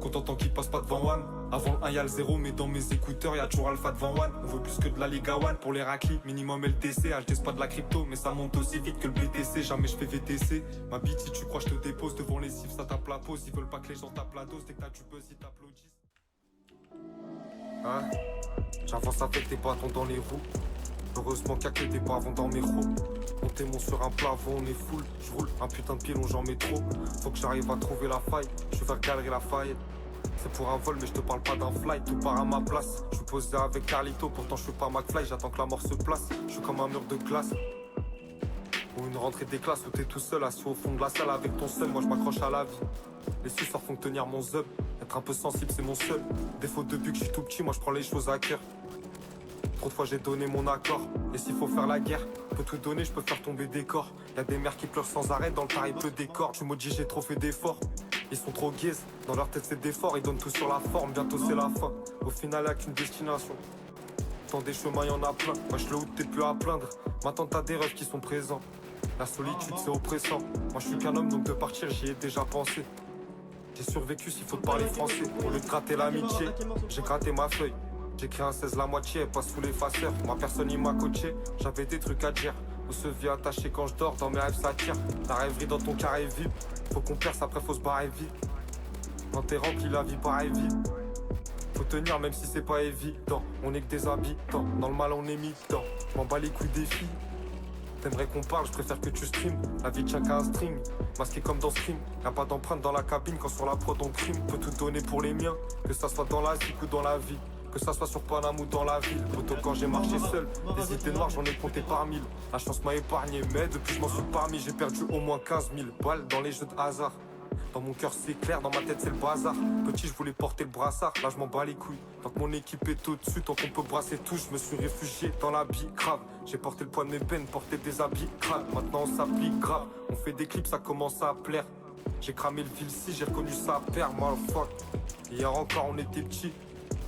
Content tant qu'il passe pas devant One. Avant le 1 y'a le 0, mais dans mes écouteurs y'a toujours Alpha devant One. On veut plus que de la Liga One pour les raclis, minimum LTC. HD c'est pas de la crypto, mais ça monte aussi vite que le BTC. Jamais je fais VTC. Ma bite, si tu crois, je te dépose devant les cifs, ça tape la pause. Ils veulent pas que les gens tapent la dose. Dès que t'as du buzz, ils t'applaudissent. Hein? J'avance avec des bâtons dans les roues. Heureusement qu'il y a que des pavons dans mes roues. Montez-moi sur un plafond, on est full. Je roule un putain de pilon, j'en mets trop. Faut que j'arrive à trouver la faille. Je suis vers Galerie Lafayette. C'est pour un vol, mais je te parle pas d'un fly. Tout part à ma place. Je suis posé avec Carlito, pourtant je suis pas McFly. J'attends que la mort se place. Je suis comme un mur de glace. Ou une rentrée des classes où t'es tout seul, assis au fond de la salle avec ton seul. Moi je m'accroche à la vie. Les suceurs font tenir mon zub. Être un peu sensible, c'est mon seul défaut. Depuis que je suis tout petit, moi je prends les choses à cœur. Trop de fois j'ai donné mon accord. Et s'il faut faire la guerre, je peux tout donner, je peux faire tomber des corps. Y'a des mères qui pleurent sans arrêt, dans le tarif peu décor. Je suis maudit, j'ai trop fait d'efforts. Ils sont trop gays, dans leur tête c'est des forts. Ils donnent tout sur la forme, bientôt c'est la fin. Au final y'a qu'une destination. Tant des chemins y'en a plein. Moi je le où t'es plus à plaindre. Maintenant t'as des rêves qui sont présents. La solitude c'est oppressant. Moi je suis qu'un homme donc de partir j'y ai déjà pensé. J'ai survécu s'il faut te parler français. Au lieu de gratter l'amitié, j'ai gratté ma feuille. J'écris un 16 la moitié, elle passe sous l'effaceur. Ma personne il m'a coaché, j'avais des trucs à dire. On se vit attaché quand je dors, dans mes rêves ça tire. La rêverie dans ton carré vide. Faut qu'on perce, après faut se barrer vite. Quand t'es rempli la vie pareil vite. Faut tenir même si c'est pas évident. On est que des habitants, dans le mal on est mi-temps. M'en bats les couilles des filles. T'aimerais qu'on parle, je préfère que tu stream. La vie de chacun un string, masqué comme dans Scream. Y'a pas d'empreinte dans la cabine quand sur la prod on prime. Peut tout donner pour les miens, que ça soit dans la zik ou dans la vie. Que ça soit sur Paname ou dans la ville. Poto quand j'ai marché seul, des idées noires j'en ai compté par 1000. La chance m'a épargné mais depuis je m'en suis parmi. J'ai perdu au moins 15 000 balles dans les jeux de hasard. Dans mon cœur c'est clair, dans ma tête c'est le bazar. Petit je voulais porter le brassard, là je m'en bats les couilles. Tant que mon équipe est au-dessus, tant qu'on peut brasser tout. Je me suis réfugié dans l'habit grave. J'ai porté le poids de mes peines, porté des habits grave. Maintenant on s'applique grave, on fait des clips ça commence à plaire. J'ai cramé le fil si j'ai reconnu sa paire, motherfuck. Hier encore on était petits.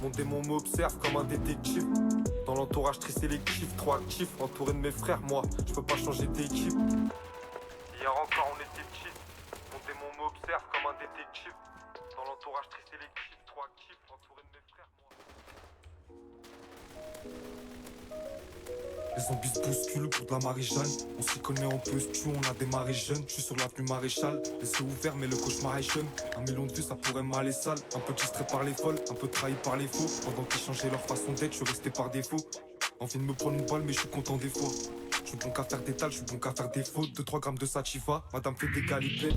Mon démon m'observe comme un détective. Dans l'entourage très sélectif, trop actif. Entouré de mes frères, moi, je peux pas changer d'équipe. Hier encore on était petits. Mon démon m'observe comme un détective. Dans l'entourage très sélectif, trop actif. Entouré de mes frères, moi. Les zombies se bousculent pour de la Marie-Jeanne. On s'y connaît, on peut se tuer, on a démarré jeune. Je suis sur l'avenue Maréchal, les yeux ouverts mais le cauchemar est jeune. 1 million de vues ça pourrait m'aller sale. Un peu distrait par les folles, un peu trahi par les faux. Pendant qu'ils changeaient leur façon d'être, je suis resté par défaut. Envie de me prendre une balle mais je suis content des fois. Je suis bon qu'à faire des tales, je suis bon qu'à faire des fautes. 2-3 grammes de sativa, madame fait des galipettes.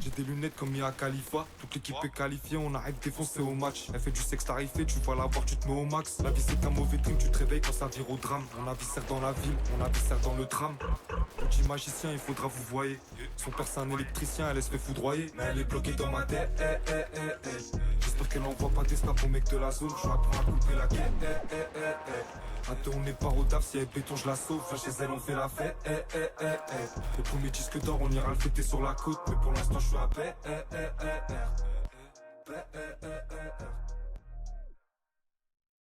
J'ai des lunettes comme Mia Khalifa. Toute l'équipe est qualifiée, on arrête défoncé au match. Elle fait du sexe tarifé, tu vas la voir, tu te mets au max. La vie c'est un mauvais dream, tu te réveilles quand ça vire au drame. On aviscère dans la ville, on aviscère dans le tram. Petit magicien, il faudra vous voyez. Son père c'est un électricien, elle se fait foudroyer. Mais elle est bloquée dans ma tête, J'espère qu'elle envoie pas des snaps au mec de la zone. Je apprends à couper la quête, À deux on est pas au taf, si elle béton je la sauve. Chez elle on fait la fête, Le premier disque d'or on ira le fêter sur la côte. Mais pour l'instant je suis à paix,